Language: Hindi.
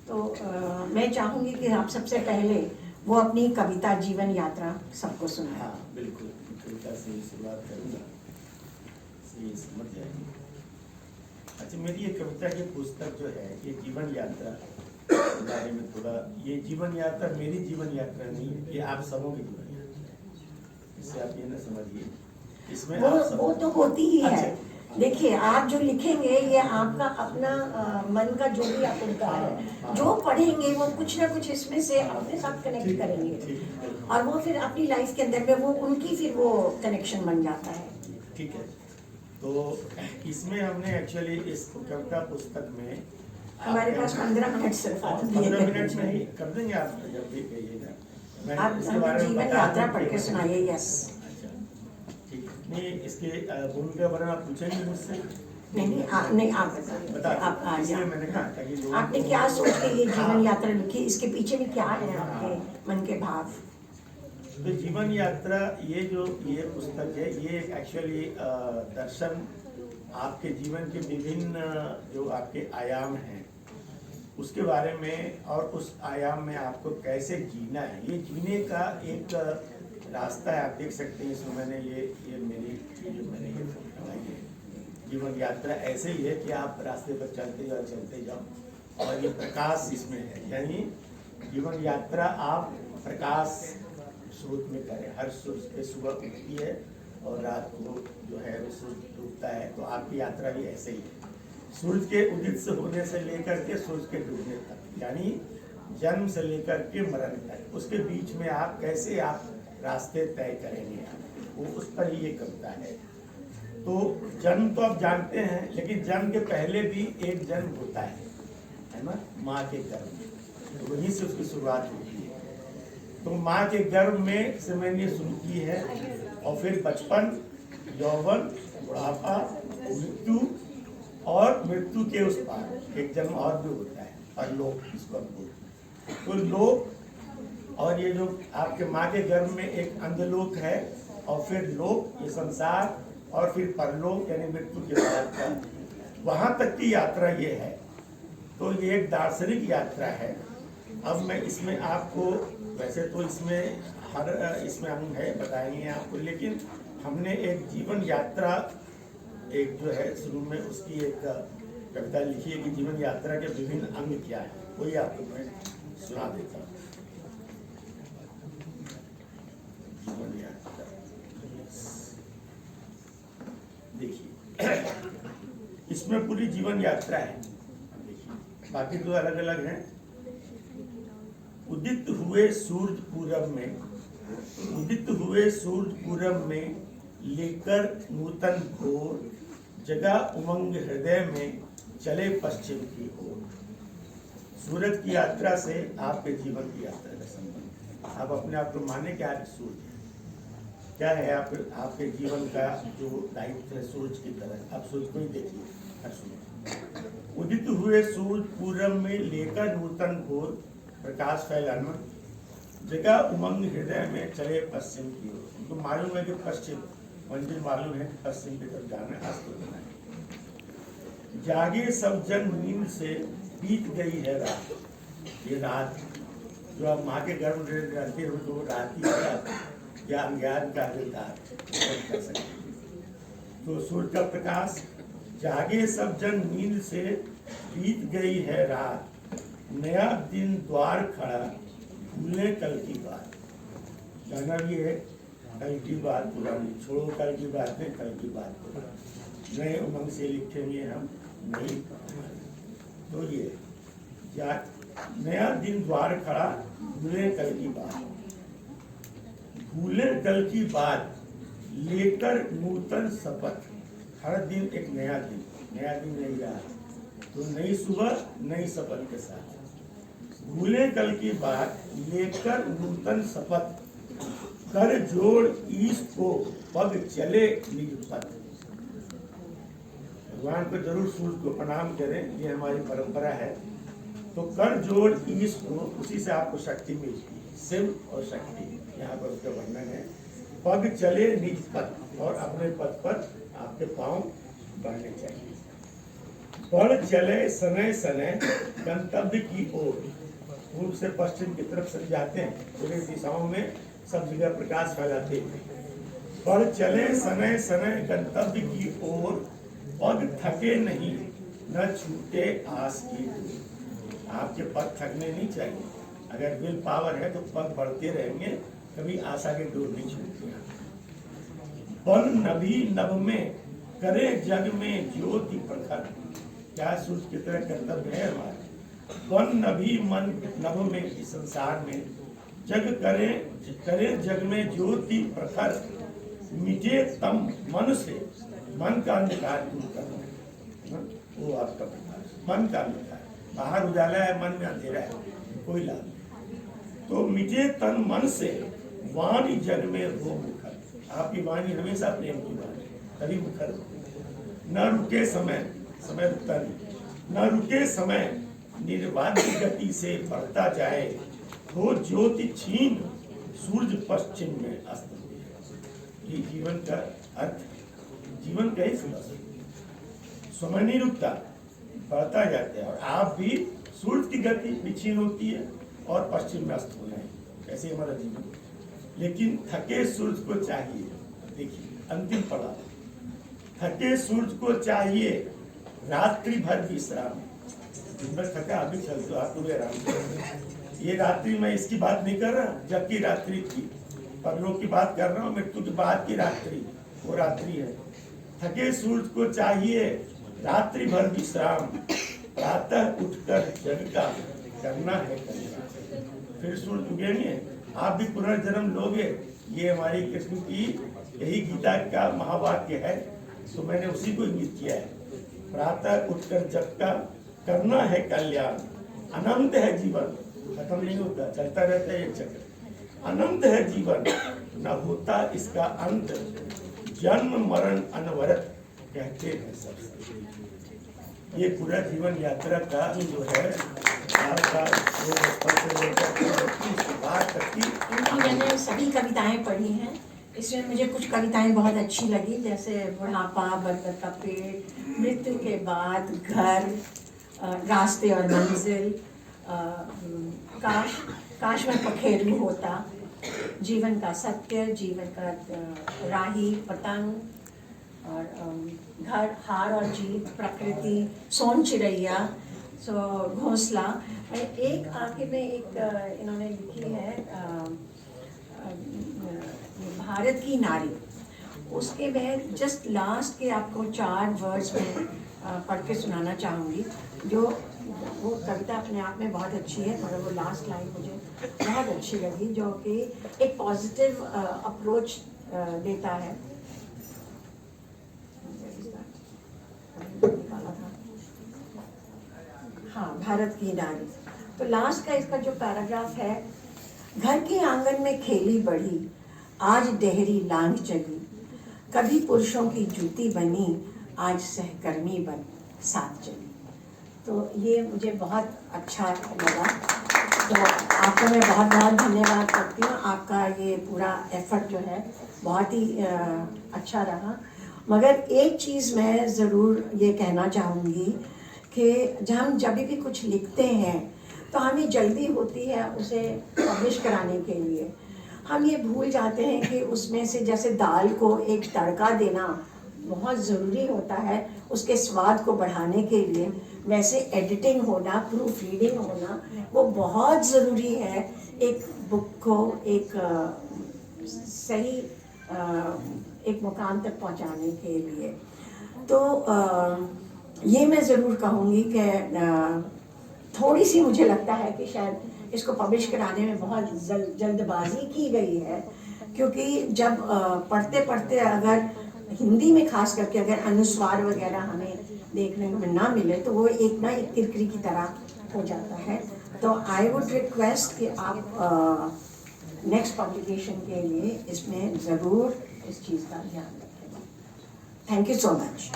तो मैं चाहूँगी कि आप सबसे पहले वो अपनी कविता जीवन यात्रा सबको सुनाएं। हाँ बिल्कुल, कविता से ही शुरुआत करूँगा, ये समझ जाएंगे। अच्छा, मेरी ये कविता की पुस्तक जो है ये जीवन यात्रा के बारे में थोड़ा, ये जीवन यात्रा मेरी जीवन यात्रा नहीं है, ये आप सबों की जीवन यात्रा है। इससे आप ये ना समझिए इसमें वो तो होती ही है। अच्छा, देखिए, आप जो लिखेंगे ये आपका अपना मन का जो भी आप उद्गार है, जो पढ़ेंगे वो कुछ ना कुछ इसमें से अपने साथ कनेक्ट करेंगे और वो फिर अपनी लाइफ के अंदर में वो उनकी फिर वो कनेक्शन बन जाता है। ठीक है, तो इसमें हमने एक्चुअली इस कविता पुस्तक में हमारे पास 15 मिनट सिर्फ 15 मिनट में ही कर देंगे, आप जब भी कहिएगा। आप जीवन यात्रा पढ़ के सुनाइए। यस। अच्छा, ठीक है। नहीं, इसके भूमिका बारे में आप पूछेंगे मुझसे? नहीं, आप बता आप इसलिए मैंने कहा ताकि लोग आपने क्या सोच के ये जीवन यात्रा लिखी, इसके पीछे भी क्या है आपके मन के भाव? तो जीवन यात्रा ये जो ये पुस्तक है ये एक्चुअली दर्शन आपके जीवन के विभिन्न जो आपके आयाम हैं उसके बारे में और उस आयाम में आपको कैसे जीना है, ये जीने का एक रास्ता है। आप देख सकते हैं इसमें मैंने ये मैंने ये बनाई है। जीवन यात्रा ऐसे ही है कि आप रास्ते पर चलते जाओ और ये प्रकाश इसमें है, यानी जीवन यात्रा आप प्रकाश स्रोत में करें। हर सूरज पे सुबह उगती है और रात को जो है वो सूरज डूबता है, तो आपकी यात्रा भी ऐसे ही है। सूरज के उदित से होने से लेकर के सूरज के डूबने तक, यानी जन्म से लेकर के मरण तक, उसके बीच में आप कैसे आप रास्ते तय करेंगे, वो उस पर ही ये कविता है। तो जन्म तो आप जानते हैं, लेकिन जन्म के पहले भी एक जन्म होता है ना, माँ के गर्भ में, तो वहीं से उसकी शुरुआत होती है। तो माँ के गर्भ में से मैंने शुरू की है और फिर बचपन, यौवन, बुढ़ापा, मृत्यु और मृत्यु के उस पार एक जन्म और भी होता है, परलोक इसको हम बोलते हैं। तो लोक और ये जो आपके माँ के गर्भ में एक अंधलोक है और फिर लोक ये संसार और फिर परलोक यानी मृत्यु के बाद का, वहाँ तक की यात्रा ये है। तो ये एक दार्शनिक यात्रा है। अब मैं इसमें आपको, वैसे तो इसमें हर इसमें हम है बताएंगे आपको, लेकिन हमने एक जीवन यात्रा एक जो है शुरू में उसकी एक कविता लिखी है कि जीवन यात्रा के विभिन्न अंग क्या है, वही आपको मैं सुना देता हूँ। जीवन यात्रा देखिए, इसमें पूरी जीवन यात्रा है, देखिए बाकी दो अलग अलग हैं। उदित हुए सूरज पूरब में, उदित हुए सूरज पूरब में, लेकर नूतन भोर, जगा उमंग हृदय में, चले पश्चिम की ओर। सूरज की यात्रा से आपके जीवन की यात्रा का संबंध। आप अपने आप को माने कि आज सूरज है, क्या है आपके जीवन का जो दायित्व है सूरज की तरह, आप सूरज को ही देखिए, हर सूरज। उदित हुए सूरज पूरब में, लेकर नूतन भोर, प्रकाश फैलाना, जगह उमंग हृदय में, चले पश्चिम की ओर। उनको मालूम है कि पश्चिम मंजिल मालूम है कि पश्चिम की तरफ जाना है, अस्त होना है। जागे सब जन नींद से, बीत गई है रात। ये रात जो आप माँ के गर्भ में रहते हो तो रात ही है या अज्ञान का अंधकार कर सकते हैं। तो सूर्य का प्रकाश, जागे सब जन नींद से, बीत गई है रात, नया दिन द्वार खड़ा, भूले कल की बात। गाना भी है, कल की बात पुरानी, छोड़ो कल की बातें, कल की बात पुरानी, नए उमंग से लिखेंगे हम नई। तो ये नया दिन द्वार खड़ा, भूले कल की बात, भूले कल की बात, लेकर नूतन शपथ। हर दिन एक नया दिन नई रात, तो नई सुबह नई शपथ के साथ। भूले कल की बात, लेकर नूतन शपथ, कर जोड़ ईश को, पग चले निज पथ। भगवान को जरूर सूर्य को प्रणाम करें, ये हमारी परंपरा है। तो कर जोड़ ईश को, उसी से आपको शक्ति मिलती है, शिव और शक्ति, यहाँ पर उसका वर्णन है। पग चले निज पथ, और अपने पथ पर आपके पांव बढ़ने चाहिए। बढ़ चले सनय सनय गंतव्य की ओर। पूर्व से पश्चिम की तरफ सब जाते हैं, पूरे दिशाओं में सब जगह प्रकाश फैलाते हैं। बढ़ चले सनय सनय गंतव्य की ओर, पग थके नहीं न छूटे आस की डोर। आपके पग थकने नहीं चाहिए, अगर विल पावर है तो पग बढ़ते रहेंगे, कभी आशा की डोर नहीं छूटती। बन नभी नभ में करे जग में ज्योति प्रखर। क्या सूर्य की तरह कर्तव्य है हमारा। बन नभी मन नभ में, इस संसार में जग करे जग में ज्योति प्रखर। मिटे तम मन से, मन का अंधकार दूर करना, वो आपका प्रकाश। मन का अंधकार, बाहर उजाला है, मन में अंधेरा है, कोई लाभ नहीं। तो मिटे तन मन से, वाणी जग में हो मुखर। आपकी वाणी हमेशा प्रेम की वाणी, तभी मुखर हो। न रुके समय, समय रुकता नहीं, न रुके समय निर्वाध्य गति से बढ़ता जाए। हो ज्योति छीन सूरज पश्चिम में अस्त हुए। ये जीवन का अर्थ, जीवन का ही फिलॉसफी। समय नहीं रुकता, बढ़ता जाता है। और आप भी, सूरज की गति भी छीन होती है और पश्चिम में अस्त होना है, ऐसे हमारा जीवन। लेकिन थके सूरज को चाहिए, देखिए अंतिम पड़ाव, थके सूरज को चाहिए रात्रि भर विश्राम। दिन भर थका, अभी चल तो आप पूरे आराम करो। ये रात्रि, मैं इसकी बात नहीं कर रहा जबकि रात्रि की, परलोक की बात कर रहा हूँ, मृत्यु के बाद की रात्रि, वो रात्रि है। थके सूरज को चाहिए रात्रि भर विश्राम, प्रातः उठकर जग का करना है कल्याण। फिर सूरज उगेंगे, आप भी पुनर्जन्म लोगे। ये हमारी कृष्ण की यही गीता का महावाक्य है, तो मैंने उसी को इंगित किया है। प्रातः उठकर जग का करना है कल्याण। अनंत है जीवन, खत्म नहीं होता, चलता रहता है ये चक्र। अनंत है जीवन, न होता इसका अंत, जन्म मरण अनवरत कहते हैं सब। ये पूरा जीवन यात्रा का जो है आपका, वो बचपन से लेकर बात तक की। मैंने सभी कविताएं पढ़ी हैं, इसमें मुझे कुछ कविताएं बहुत अच्छी लगी, जैसे बुढ़ापा, बरगद का पेड़, मृत्यु के बाद घर, रास्ते और मंजिल, काश में पखेरु होता, जीवन का सत्य, जीवन का राही, पतंग, और घर, हार और जीत, प्रकृति, सोन चिड़ैया, घोंसला। एक आखिर में एक इन्होंने लिखी है भारत की नारी, उसके मैं जस्ट लास्ट के आपको 4 वर्ड्स में पढ़ के सुनाना चाहूँगी। जो वो कविता अपने आप में बहुत अच्छी है, मगर वो लास्ट लाइन मुझे बहुत अच्छी लगी, जो कि एक पॉजिटिव अप्रोच देता है। हाँ, भारत की नारी। तो लास्ट का इसका जो पैराग्राफ है, घर के आंगन में खेली बढ़ी, आज डेहरी लांग चली, कभी पुरुषों की जूती बनी, आज सहकर्मी बन साथ चली। तो ये मुझे बहुत अच्छा लगा। तो आपको मैं बहुत बहुत धन्यवाद करती हूँ। आपका ये पूरा एफर्ट जो है बहुत ही अच्छा रहा। मगर एक चीज़ मैं ज़रूर ये कहना चाहूँगी कि हम जब भी कुछ लिखते हैं तो हमें जल्दी होती है उसे पब्लिश कराने के लिए। हम ये भूल जाते हैं कि उसमें से जैसे दाल को एक तड़का देना बहुत ज़रूरी होता है उसके स्वाद को बढ़ाने के लिए, वैसे एडिटिंग होना, प्रूफ रीडिंग होना, वो बहुत ज़रूरी है एक बुक को एक सही एक मुकाम तक पहुंचाने के लिए। तो ये मैं ज़रूर कहूँगी कि थोड़ी सी मुझे लगता है कि शायद इसको पब्लिश कराने में बहुत जल्दबाजी की गई है, क्योंकि जब पढ़ते पढ़ते अगर हिंदी में खास करके अगर अनुस्वार वगैरह हमें देखने को ना मिले तो वो एक ना एक किरकिरी की तरह हो जाता है। तो आई वुड रिक्वेस्ट कि आप नेक्स्ट पब्लिकेशन के लिए इसमें ज़रूर इस चीज़ का ध्यान रखें। Thank you so much.